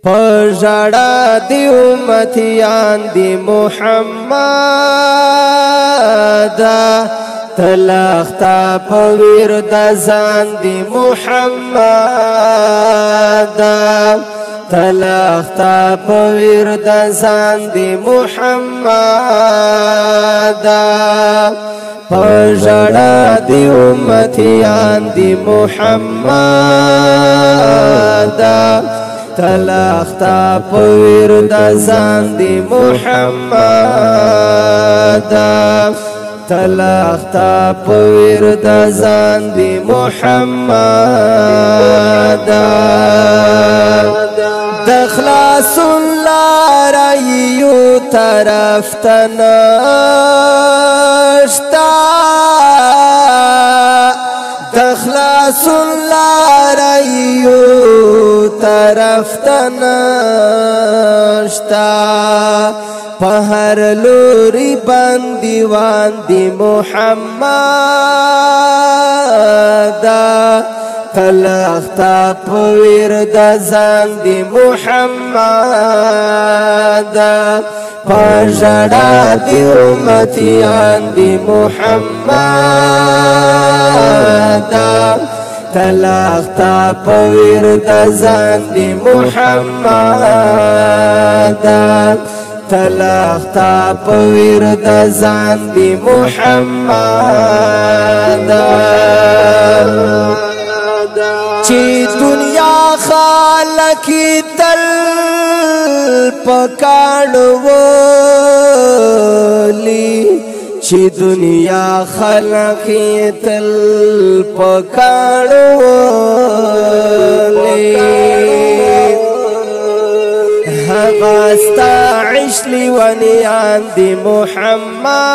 پژړا دی امتیان دی محمد تلختا پویر د ځان دی محمد تلختا پویر د ځان دی محمد پژړا دی امتیان دی محمد تلختا پویر د ځان دی محمد تلختا پویر د ځان دی محمد د خلاص لار یو طرف ته نشتا د خلاص لار یو طرف ته نشتا په هر لوري باندې واندې محمد تلختا پویر د ځان دی محمد پژړا دی امتیان دی محمد تلختا پویر د ځان دی محمد تلختا پویر د ځان دی محمد چې دنیا خالقی تل پکاړو ولی چې دنیا خالقی تل پکاړو ولی هغستا عشلی ونیان دی محمد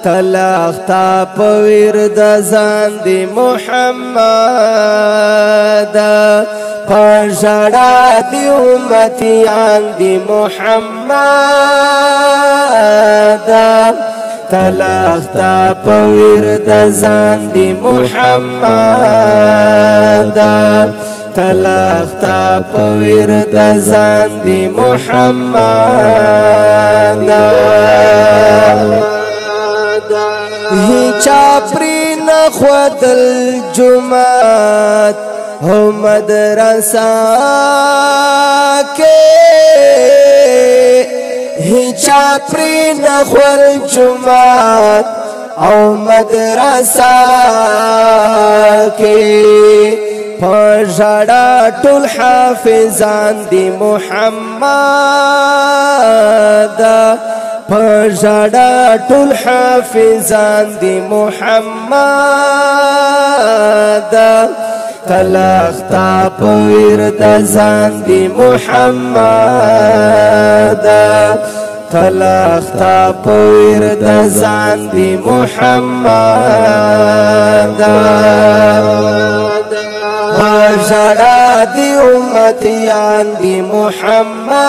تلختا پویر د ځان دی محمد پژړا دی امتیان دی محمد تلختا پویر د ځان دی محمد تلختا پویر د ځان دی محمد هیچا پری نخودل جمعات او مدرسه کې هیچا پری نخول جمعات او مدرسه کې پژړا ټول حافظان دی محمد پژړا ټول حافظان دی محمد تلختا پویر د ځان دی محمد تلختا پویر د ځان دی محمد پژړا دی امتیان دی محمد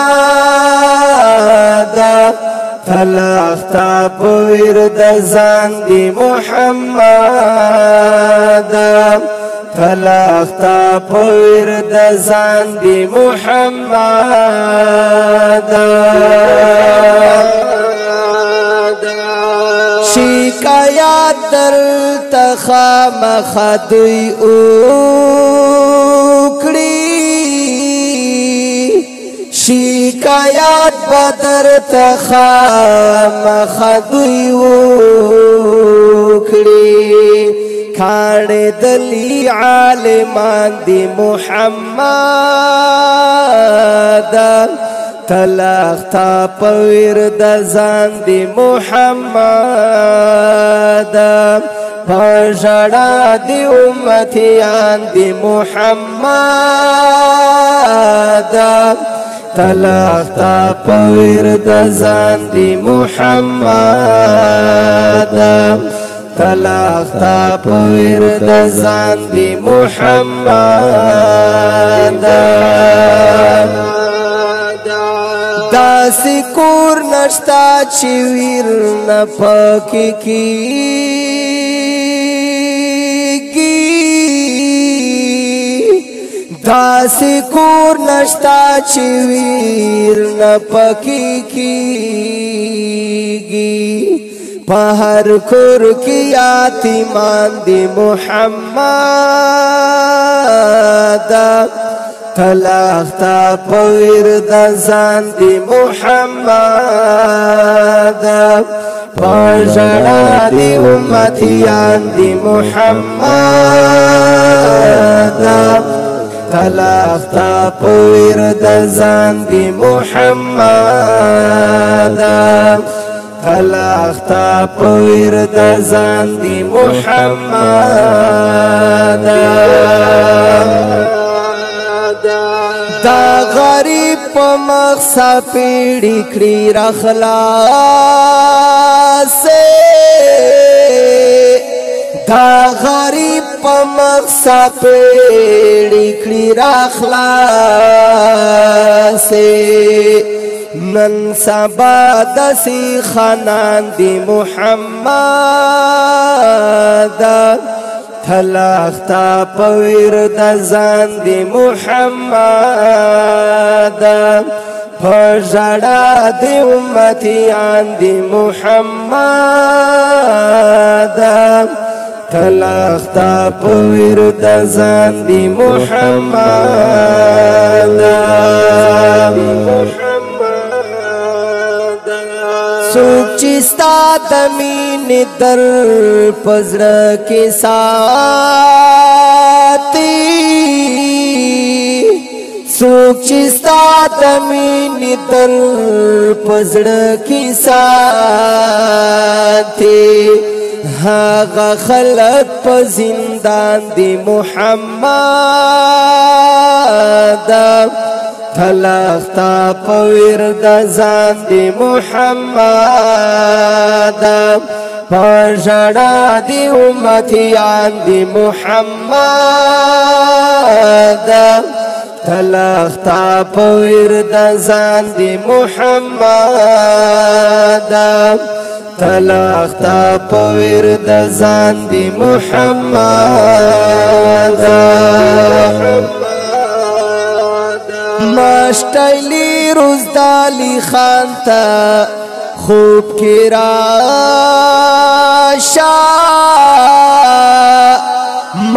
تلختا پویر د ځان دی محمد تلختا پویر د ځان دی محمد شکایات در تخامخ دوی اوکړي شکایات بدر تخامخ دوی اوکړي کاڼې دلی عالمان دی محمد تلختا پویر د ځان دی محمد پژړا دی امتیان دی محمد تلختا پویر د ځان دی محمد تلختا پویر د ځان دی محمد داسې کور نشتا چې ویر نه پکې کیږي दासी कूर नश्ता चिवीर न पकी कीगी पहर खुर की आती मांदी मुहम्मद तलाख्ता पविर दजान दी मुहम्मद पजड़ा दी उम्मतियान दी मुहम्मद तलाख्ता पविर दजान दी मुहम्मद तलाख्ता पविर दजान दी मुहम्मद दा गरीब प मक्सा पीड़ी कड़ी रखला से दा गरीब प मक्सा पीड़ी कड़ी रखला से नन सबा दसी खानान दी मुहम्मद तलाख्ता पविर दजान दी मुहम्मद पजड़ा दी उम्मतियान दी मुहम्मद तलाख्ता पविर दजान दी मुहम्मद सुचिस्ता तमीन दर पजर के साथी सुचिस्ता तमीन दर पजर के साथी हागा खलक प जिंदान दी मुहम्मद तलाख्ता पविर दजान दी मुहम्मद पजड़ा दी उम्मतियान दी मुहम्मद तलाख्ता पविर दजान दी मुहम्मद तलाख्ता पविर दजान दी मुहम्मद मस्टैली रुजदाली खानता खूब किराशा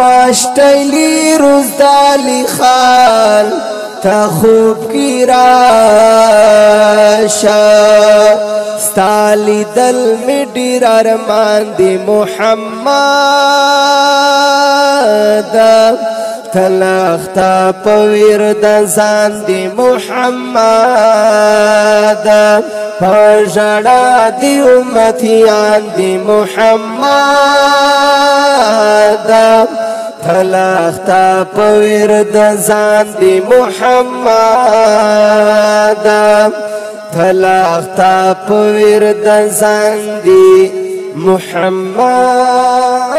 मस्टैली रुजदाली खान ता खूब किराशा स्ताली दल में डिरार मान दी मुहम्मद तलाख्ता पविर दजान दी मुहम्मद पजड़ा दी उम्मतियान दी मुहम्मद तलाख्ता पविर दजान दी मुहम्मद तलाख्ता पविर दजान दी मुहम्मद।